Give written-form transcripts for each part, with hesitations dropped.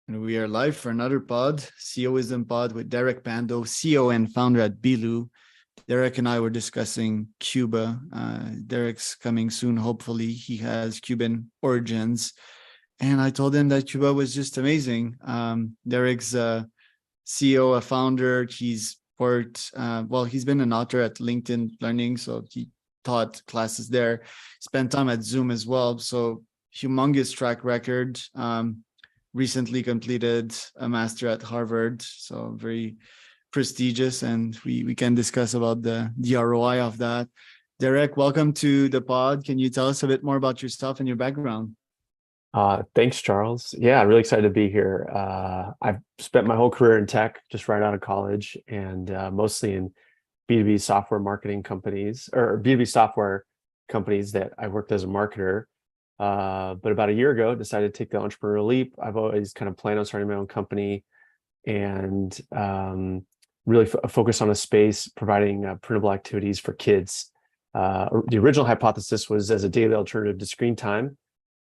And we are live for another pod, CEO Wisdom Pod with Derek Pando, CEO and founder at Beeloo. Derek and I were discussing Cuba. Derek's coming soon, hopefully. He has Cuban origins. And I told him that Cuba was just amazing. Derek's a CEO, a founder. He's he's been an author at LinkedIn Learning, so he taught classes there, spent time at Zoom as well. So humongous track record. Recently completed a master at Harvard, so very prestigious, and we can discuss about the ROI of that. Derek, welcome to the pod. Can you tell us a bit more about yourself and your background? Thanks, Charles. Yeah, really excited to be here. I've spent my whole career in tech, just right out of college, and mostly in B2B software marketing companies or B2B software companies that I worked as a marketer. But about a year ago, decided to take the entrepreneurial leap. I've always kind of planned on starting my own company and really focus on a space providing printable activities for kids. The original hypothesis was as a daily alternative to screen time.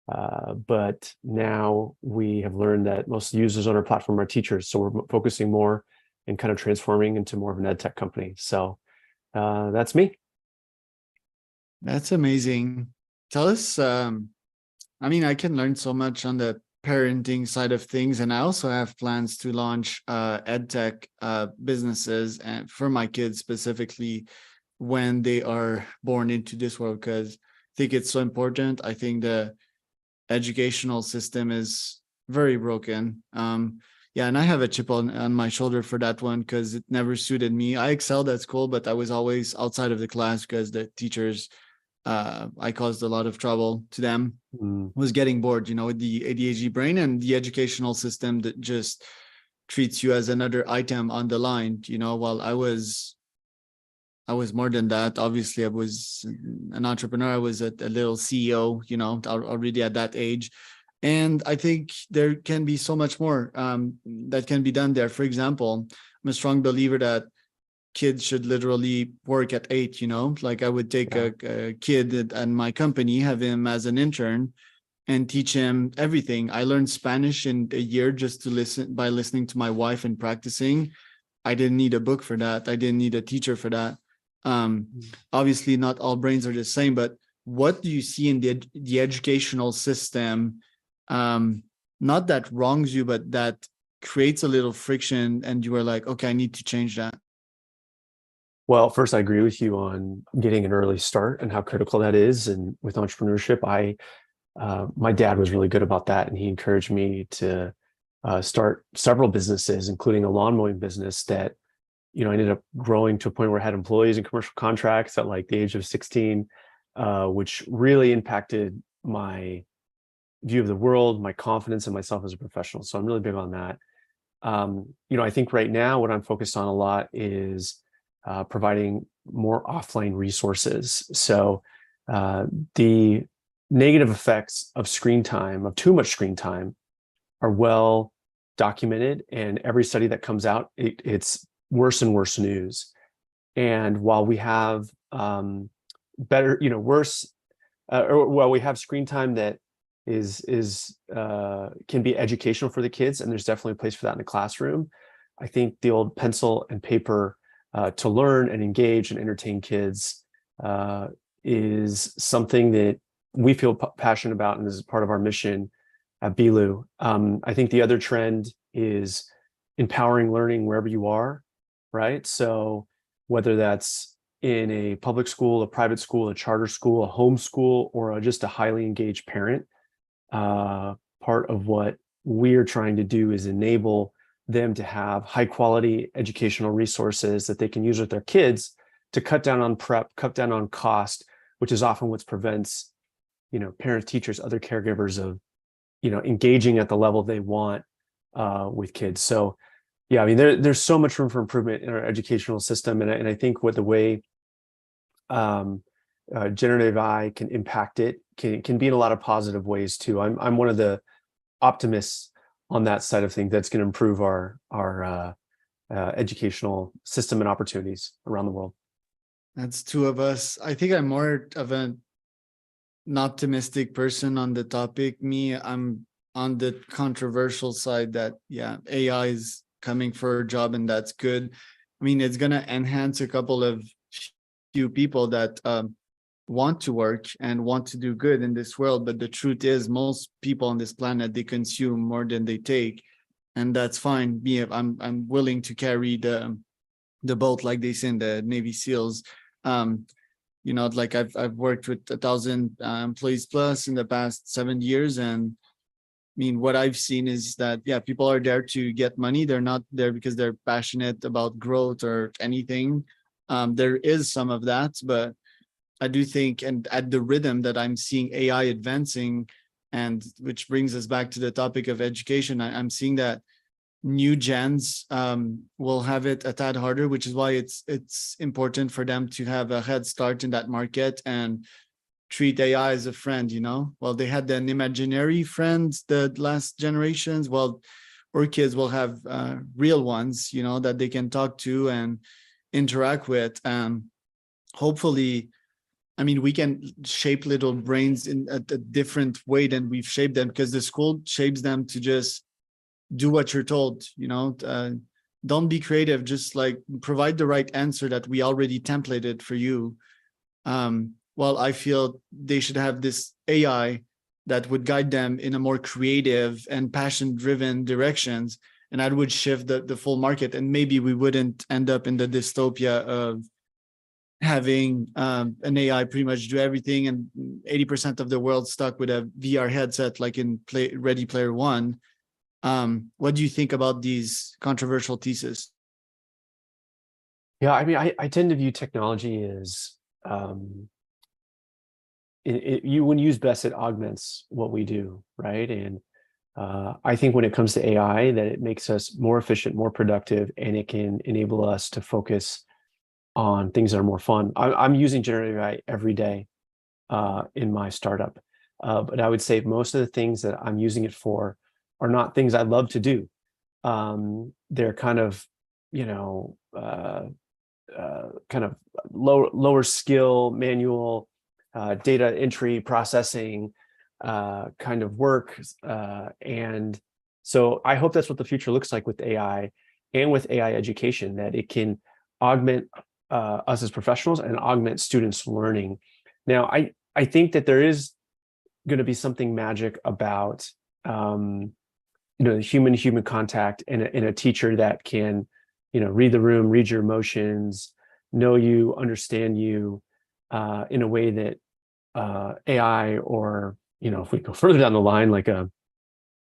But now we have learned that most users on our platform are teachers. So we're focusing more and kind of transforming into more of an ed tech company. So that's me. That's amazing. Tell us, I can learn so much on the parenting side of things, and I also have plans to launch ed tech businesses and for my kids specifically when they are born into this world, because I think it's so important. I think the educational system is very broken. And I have a chip on my shoulder for that one because it never suited me. I excelled at school, but I was always outside of the class because the teachers, I caused a lot of trouble to them. Was getting bored, with the ADHD brain and the educational system that just treats you as another item on the line, while I was more than that. Obviously, I was an entrepreneur. I was a little CEO, already at that age. And I think there can be so much more that can be done there. For example, I'm a strong believer that kids should literally work at 8, like I would take a kid at my company, have him as an intern and teach him everything. I learned Spanish in a year just by listening to my wife and practicing. I didn't need a book for that. I didn't need a teacher for that. Obviously not all brains are the same, but what do you see in the educational system, not that wrongs you, but that creates a little friction and you are like, okay, I need to change that? Well, first, I agree with you on getting an early start and how critical that is. And with entrepreneurship, my dad was really good about that, and he encouraged me to start several businesses, including a lawn mowing business that I ended up growing to a point where I had employees and commercial contracts at like the age of 16, which really impacted my view of the world, my confidence in myself as a professional. So I'm really big on that. I think right now what I'm focused on a lot is providing more offline resources. So the negative effects of screen time, of too much screen time, are well documented. And every study that comes out, it's worse and worse news. And while we have we have screen time that is can be educational for the kids, and there's definitely a place for that in the classroom. I think the old pencil and paper to learn and engage and entertain kids is something that we feel passionate about, and this is part of our mission at Beeloo. I think the other trend is empowering learning wherever you are, right? So whether that's in a public school, a private school, a charter school, a home school, or just a highly engaged parent, part of what we're trying to do is enable them to have high quality educational resources that they can use with their kids to cut down on prep, cut down on cost, which is often what prevents, parents, teachers, other caregivers of, engaging at the level they want with kids. So, yeah, there's so much room for improvement in our educational system, and I think the way generative AI can impact it can be in a lot of positive ways too. I'm one of the optimists on that side of things that's going to improve our educational system and opportunities around the world. That's two of us. I think I'm more of an optimistic person on the topic. Me, I'm on the controversial side that, yeah, AI is coming for a job, and that's good. I mean, it's going to enhance a couple of few people that want to work and want to do good in this world. But the truth is, most people on this planet, they consume more than they take. And that's fine. Me, I'm willing to carry the boat, like they say in the Navy SEALs. You know, like I've worked with 1,000 employees plus in the past 7 years, and I mean, what I've seen is that, yeah, people are there to get money. They're not there because they're passionate about growth or anything. There is some of that, but I do think, and at the rhythm that I'm seeing AI advancing, and which brings us back to the topic of education, I'm seeing that new gens will have it a tad harder, which is why it's important for them to have a head start in that market and treat AI as a friend, you know? Well, they had an imaginary friends the last generations. Well, our kids will have real ones, you know, that they can talk to and interact with. Hopefully, I mean, we can shape little brains in a different way than we've shaped them, because the school shapes them to just do what you're told, you know. Don't be creative, just like provide the right answer that we already templated for you. Well, I feel they should have this AI that would guide them in a more creative and passion-driven directions, and that would shift the full market. And maybe we wouldn't end up in the dystopia of having an AI pretty much do everything, and 80% of the world stuck with a VR headset, like in Ready Player One. What do you think about these controversial theses? Yeah, I mean, I tend to view technology as when used best, it augments what we do, right? And I think when it comes to AI, that it makes us more efficient, more productive, and it can enable us to focus on things that are more fun. I'm using generative AI every day in my startup, but I would say most of the things that I'm using it for are not things I love to do. They're kind of, you know, kind of lower skill, manual, data entry, processing kind of work. And so I hope that's what the future looks like with AI and with AI education, that it can augment us as professionals and augment students' learning. Now, I think that there is going to be something magic about you know, human contact, and a teacher that can, you know, read the room, read your emotions, know you, understand you in a way that AI, or, you know, if we go further down the line, like a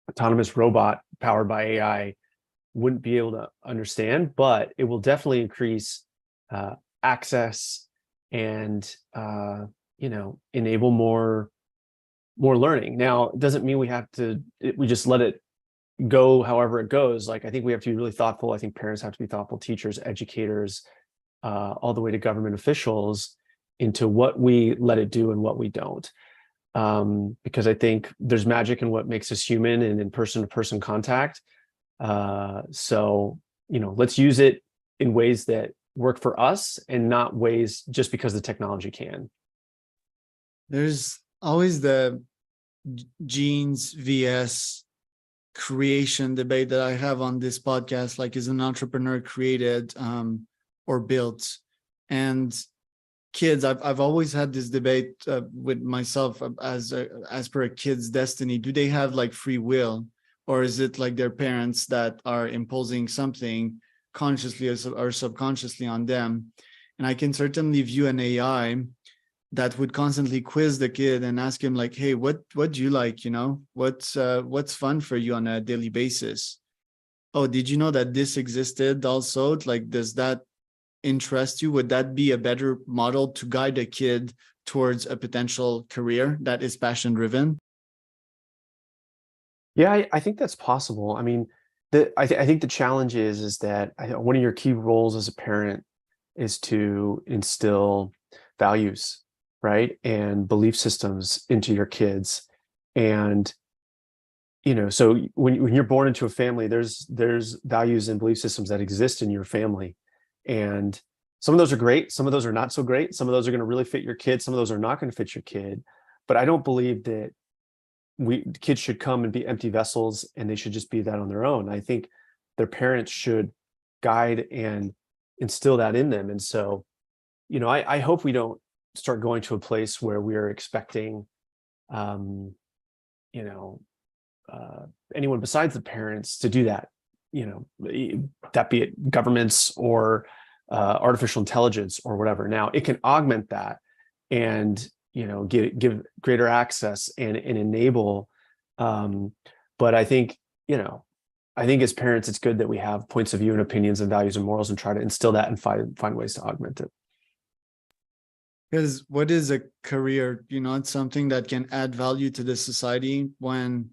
autonomous robot powered by AI, wouldn't be able to understand. But it will definitely increase access and you know, enable more learning. Now, it doesn't mean we just let it go however it goes. Like, I think we have to be really thoughtful. I think parents have to be thoughtful, teachers, educators, all the way to government officials, into what we let it do and what we don't. Because I think there's magic in what makes us human and in person-to-person contact. So, you know, let's use it in ways that work for us, and not ways just because the technology can. There's always the genes vs creation debate that I have on this podcast. Like, is an entrepreneur created or built? And kids, I've always had this debate with myself, as per a kid's destiny. Do they have like free will, or is it like their parents that are imposing something consciously or subconsciously on them? And I can certainly view an AI that would constantly quiz the kid and ask him like, hey, what do you like, you know, what's fun for you on a daily basis? Oh, did you know that this existed also? Like, does that interest you? Would that be a better model to guide a kid towards a potential career that is passion driven? Yeah, I think that's possible. I mean, I think the challenge is that one of your key roles as a parent is to instill values, right, and belief systems into your kids. And, you know, so when you're born into a family, there's values and belief systems that exist in your family, and some of those are great, some of those are not so great, some of those are going to really fit your kid, some of those are not going to fit your kid. But I don't believe that kids should come and be empty vessels, and they should just be that on their own. I think their parents should guide and instill that in them. And so, I hope we don't start going to a place where we're expecting, um, you know, anyone besides the parents to do that. That be it governments or artificial intelligence or whatever. Now it can augment that and give greater access and enable. But I think as parents, it's good that we have points of view and opinions and values and morals and try to instill that and find ways to augment it. Because what is a career? It's something that can add value to the society. When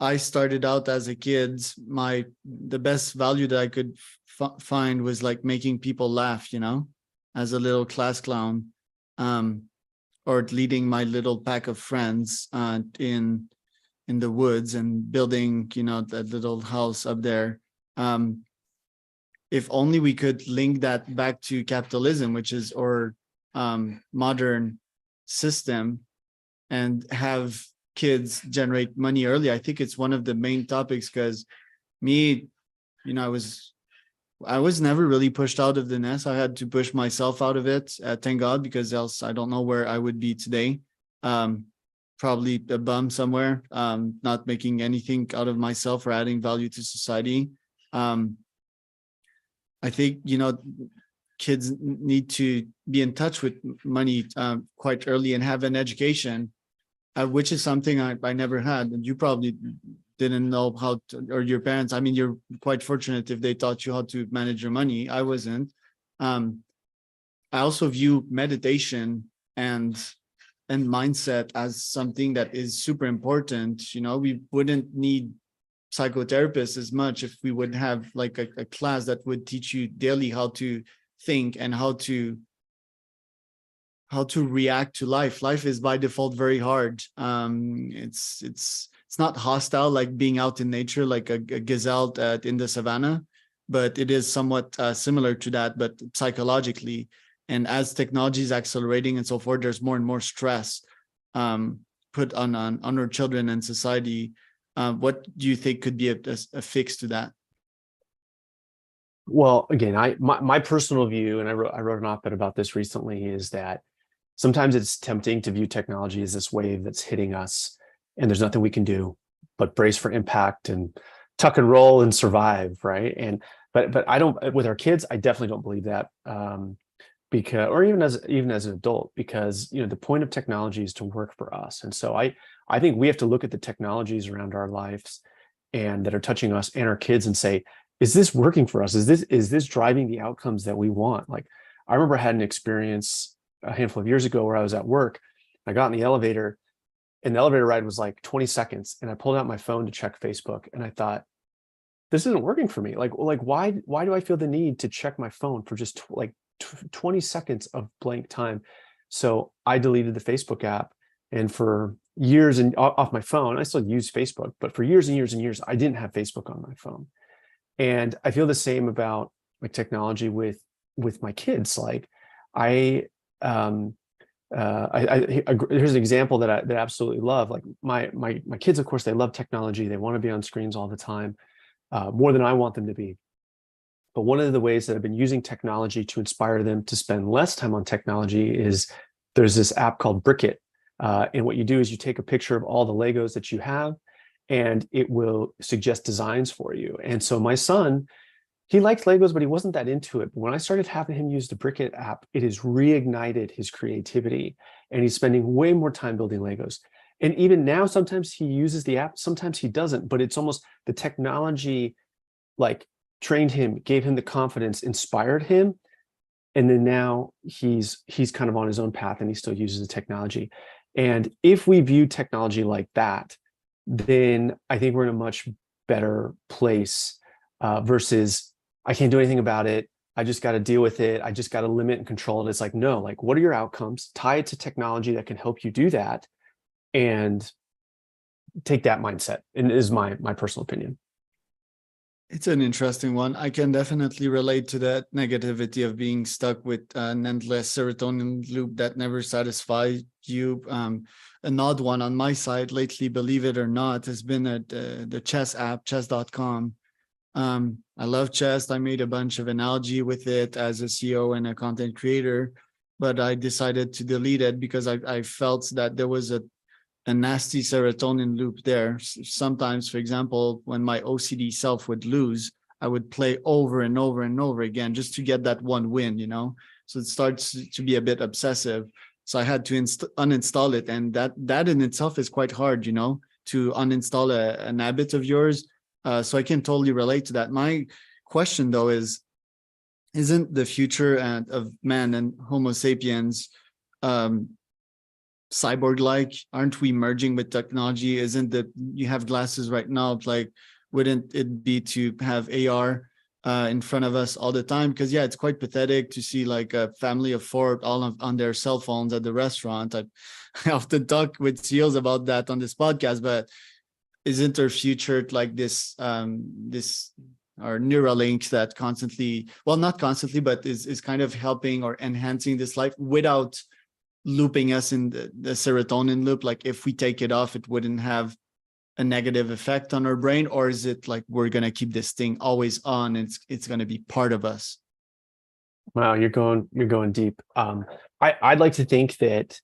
I started out as a kid, the best value that I could find was like making people laugh, as a little class clown, or leading my little pack of friends in the woods and building, that little house up there. If only we could link that back to capitalism, which is our modern system, and have kids generate money early. I think it's one of the main topics, because me, I was never really pushed out of the nest. I had to push myself out of it, thank God, because else I don't know where I would be today. Probably a bum somewhere, not making anything out of myself or adding value to society. I think, kids need to be in touch with money quite early and have an education, which is something I never had. And you probably didn't know how to, or your parents, you're quite fortunate if they taught you how to manage your money. I wasn't. I also view meditation and mindset as something that is super important. We wouldn't need psychotherapists as much if we would have like a class that would teach you daily how to think and how to react to life. Life is by default very hard. It's not hostile like being out in nature, like a gazelle in the savannah, but it is somewhat similar to that, but psychologically. And as technology is accelerating and so forth, there's more and more stress put on our children and society. What do you think could be a fix to that? Well, again, my personal view, and I wrote an op-ed about this recently, is that sometimes it's tempting to view technology as this wave that's hitting us, and there's nothing we can do but brace for impact and tuck and roll and survive, right? And but I don't, with our kids, I definitely don't believe that, because, or even as an adult, because the point of technology is to work for us, and so I think we have to look at the technologies around our lives and that are touching us and our kids and say, is this working for us? Is this driving the outcomes that we want? Like, I remember I had an experience a handful of years ago where I was at work. I got in the elevator, and the elevator ride was like 20 seconds, and I pulled out my phone to check Facebook, and I thought, this isn't working for me. Like why do I feel the need to check my phone for just 20 seconds of blank time? So I deleted the Facebook app, and for years, and off my phone, I still use Facebook, but for years and years and years, I didn't have Facebook on my phone. And I feel the same about like technology with my kids. Like here's an example that I absolutely love. Like my kids, of course, they love technology. They want to be on screens all the time, more than I want them to be. But one of the ways that I've been using technology to inspire them to spend less time on technology is there's this app called Brickit. And what you do is you take a picture of all the Legos that you have, and it will suggest designs for you. And so my son, he liked Legos, but he wasn't that into it. But when I started having him use the Brickit app, it has reignited his creativity, and he's spending way more time building Legos. And even now, sometimes he uses the app, sometimes he doesn't, but it's almost the technology like trained him, gave him the confidence, inspired him. And then now he's kind of on his own path, and he still uses the technology. And if we view technology like that, then I think we're in a much better place, versus I can't do anything about it. I just got to deal with it. I just got to limit and control it. It's like, no, like, what are your outcomes? Tie it to technology that can help you do that, and take that mindset. And is my personal opinion. It's an interesting one. I can definitely relate to that negativity of being stuck with an endless serotonin loop that never satisfies you. An odd one on my side lately, believe it or not, has been the chess app, chess.com. I love chess. I made a bunch of analogy with it as a CEO and a content creator, but I decided to delete it because I felt that there was a nasty serotonin loop there. Sometimes, for example, when my OCD self would lose, I would play over and over and over again just to get that one win, you know? So it starts to be a bit obsessive. So I had to uninstall it. And that in itself is quite hard, you know, to uninstall an habit of yours. So I can totally relate to that. My question though is, isn't the future of man and Homo sapiens cyborg like? Aren't we merging with technology? Isn't that you have glasses right now, like wouldn't it be to have AR in front of us all the time? Because yeah, it's quite pathetic to see like a family of four all on their cell phones at the restaurant. I often talk with CEOs about that on this podcast, but isn't our future like this our Neuralink that constantly, well, not constantly, but is kind of helping or enhancing this life without looping us in the serotonin loop? Like if we take it off, it wouldn't have a negative effect on our brain? Or is it like we're going to keep this thing always on and it's going to be part of us? Wow, you're going deep. I'd like to think that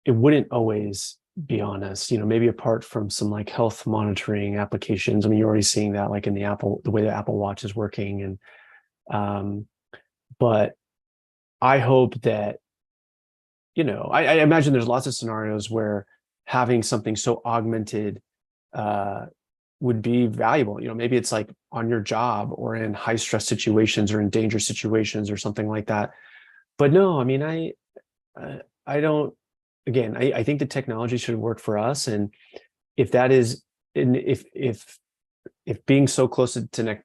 it wouldn't always be on us, maybe apart from some like health monitoring applications. I mean, you're already seeing that like in the way the Apple Watch is working. But I hope that, I imagine there's lots of scenarios where having something so augmented would be valuable. Maybe it's like on your job or in high stress situations or in dangerous situations or something like that. But no, I mean, I don't, again, I think the technology should work for us. And if that is, and if being so close to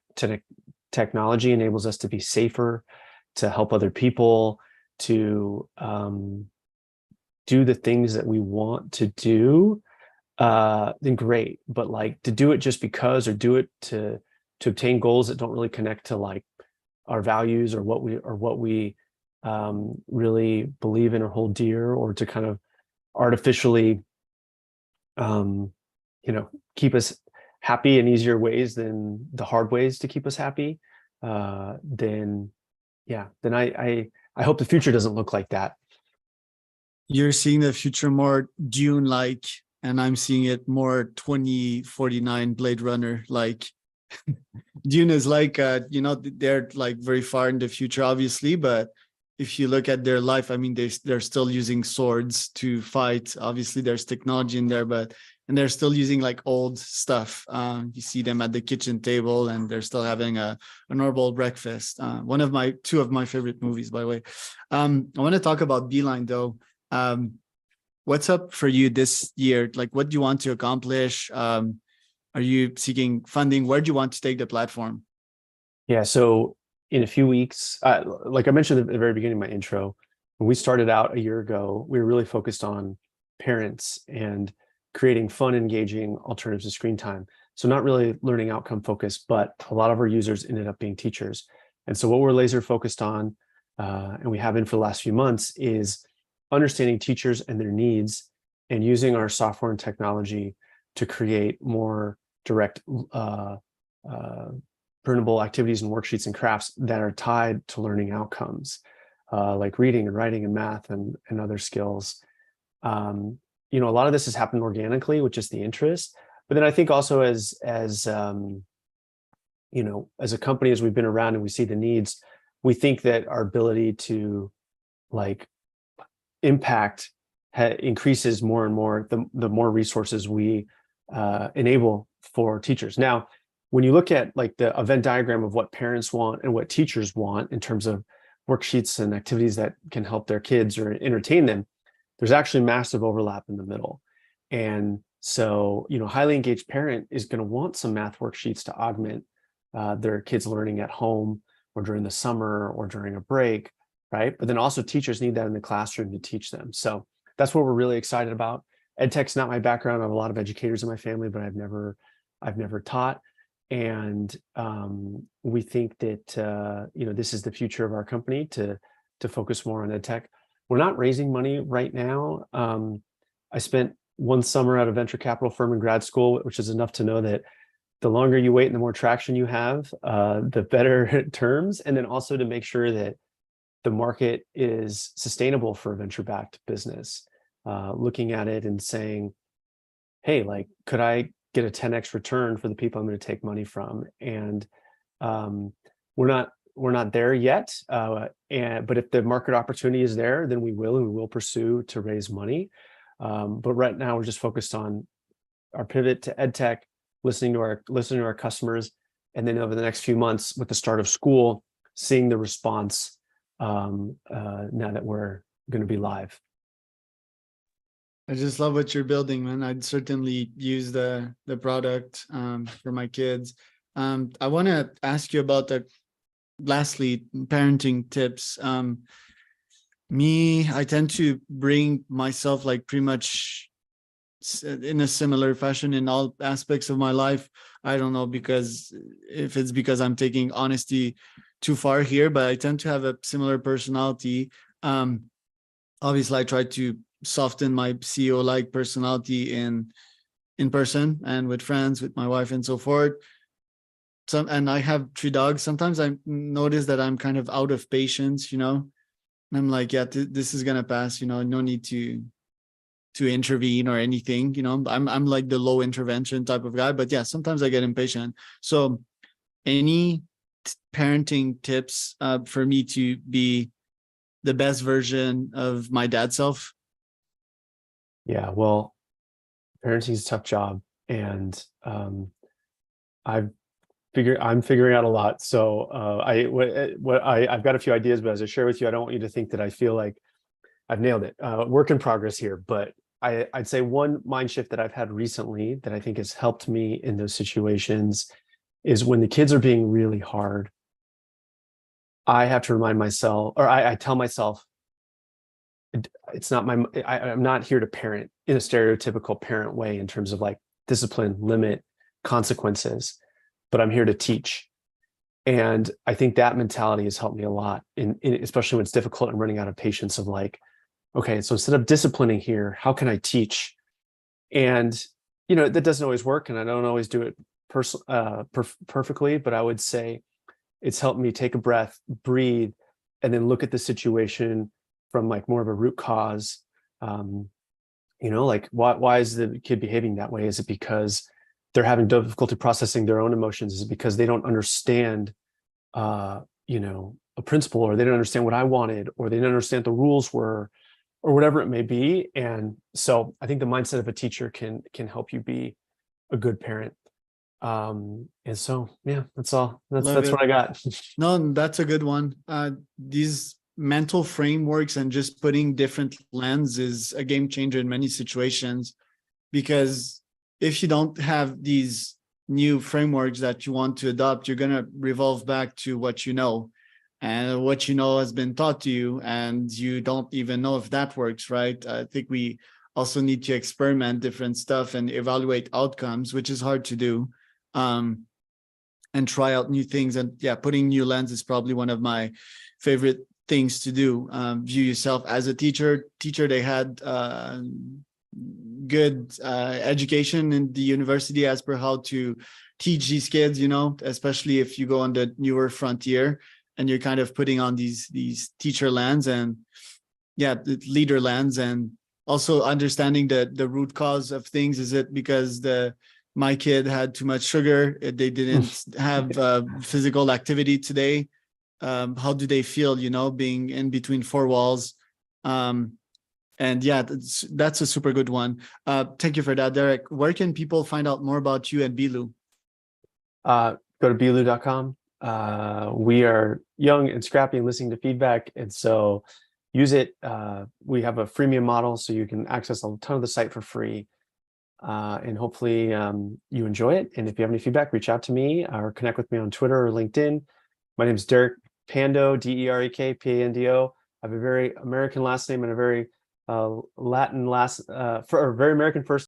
technology enables us to be safer, to help other people, to do the things that we want to do, then great. But like to do it just because, or do it to obtain goals that don't really connect to like our values or what we really believe in or hold dear, or to kind of artificially keep us happy in easier ways than the hard ways to keep us happy, then I hope the future doesn't look like that. You're seeing the future more Dune like, and I'm seeing it more 2049 Blade Runner like. Dune is like they're like very far in the future, obviously, but if you look at their life, I mean, they're still using swords to fight. Obviously, there's technology in there, and they're still using like old stuff. You see them at the kitchen table, and they're still having a normal breakfast. Two of my favorite movies, by the way. I want to talk about Beeline though. What's up for you this year? Like, what do you want to accomplish? Are you seeking funding? Where do you want to take the platform? Yeah, so in a few weeks, like I mentioned at the very beginning of my intro, when we started out a year ago, we were really focused on parents and creating fun, engaging alternatives to screen time. So not really learning outcome focused, but a lot of our users ended up being teachers. And so what we're laser focused on, and we have been for the last few months, is understanding teachers and their needs and using our software and technology to create more direct printable activities and worksheets and crafts that are tied to learning outcomes, like reading and writing and math and other skills. A lot of this has happened organically with just the interest, but then I think also as a company, as we've been around and we see the needs, we think that our ability to like impact increases more and more the more resources we enable for teachers. Now, when you look at like the event diagram of what parents want and what teachers want in terms of worksheets and activities that can help their kids or entertain them, there's actually massive overlap in the middle. And so, highly engaged parent is going to want some math worksheets to augment their kids' learning at home or during the summer or during a break, right? But then also teachers need that in the classroom to teach them. So that's what we're really excited about. EdTech's not my background. I have a lot of educators in my family, but I've never I've never taught. And we think that this is the future of our company to focus more on ed tech. We're not raising money right now. I spent one summer at a venture capital firm in grad school, which is enough to know that the longer you wait and the more traction you have, the better terms. And then also to make sure that the market is sustainable for a venture-backed business, looking at it and saying, hey, like, could I get a 10x return for the people I'm going to take money from? And we're not there yet. But if the market opportunity is there, then we will pursue to raise money. But right now we're just focused on our pivot to ed tech, listening to our customers, and then over the next few months with the start of school, seeing the response now that we're going to be live. I just love what you're building, man. I'd certainly use the product for my kids. I want to ask you about lastly, parenting tips. I tend to bring myself like pretty much in a similar fashion in all aspects of my life. I don't know if it's because I'm taking honesty too far here, but I tend to have a similar personality. Obviously, I try to soften my CEO-like personality in person and with friends, with my wife, and so forth. And I have 3 dogs. Sometimes I notice that I'm kind of out of patience, and I'm like, yeah, this is gonna pass. No need to intervene or anything. I'm like the low intervention type of guy. But yeah, sometimes I get impatient. So, any parenting tips for me to be the best version of my dad self? Yeah, well, parenting is a tough job, and I'm figuring out a lot. So I've got a few ideas, but as I share with you, I don't want you to think that I feel like I've nailed it. Work in progress here, but I'd say one mind shift that I've had recently that I think has helped me in those situations is when the kids are being really hard, I have to remind myself, or I tell myself, it's not I'm not here to parent in a stereotypical parent way in terms of like discipline, limit, consequences, but I'm here to teach. And I think that mentality has helped me a lot, especially when it's difficult and running out of patience of like, okay, so instead of disciplining here, how can I teach? And, that doesn't always work, and I don't always do it perfectly, but I would say it's helped me take a breath, breathe, and then look at the situation from like more of a root cause. Like why is the kid behaving that way? Is it because they're having difficulty processing their own emotions? Is it because they don't understand, a principle, or they don't understand what I wanted, or they didn't understand the rules were, or whatever it may be? And so I think the mindset of a teacher can help you be a good parent. And so, yeah, that's all. That's what I got. No, that's a good one. These mental frameworks and just putting different lens is a game changer in many situations, because if you don't have these new frameworks that you want to adopt, you're going to revolve back to what you know, and what you know has been taught to you, and you don't even know if that works, right? I think we also need to experiment different stuff and evaluate outcomes, which is hard to do, and try out new things. And yeah, putting new lens is probably one of my favorite things to do. View yourself as a teacher. They had good education in the university as per how to teach these kids, especially if you go on the newer frontier and you're kind of putting on these teacher lens and the leader lens, and also understanding the root cause of things. Is it because my kid had too much sugar? They didn't have physical activity today. How do they feel, being in between 4 walls? And yeah, that's a super good one. Thank you for that, Derek. Where can people find out more about you and Beeloo? Go to beeloo.com. We are young and scrappy and listening to feedback, and so use it. We have a freemium model, so you can access a ton of the site for free. And hopefully you enjoy it. And if you have any feedback, reach out to me or connect with me on Twitter or LinkedIn. My name is Derek Pando, Derek Pando. I have a very American last name and a very Latin for a very American first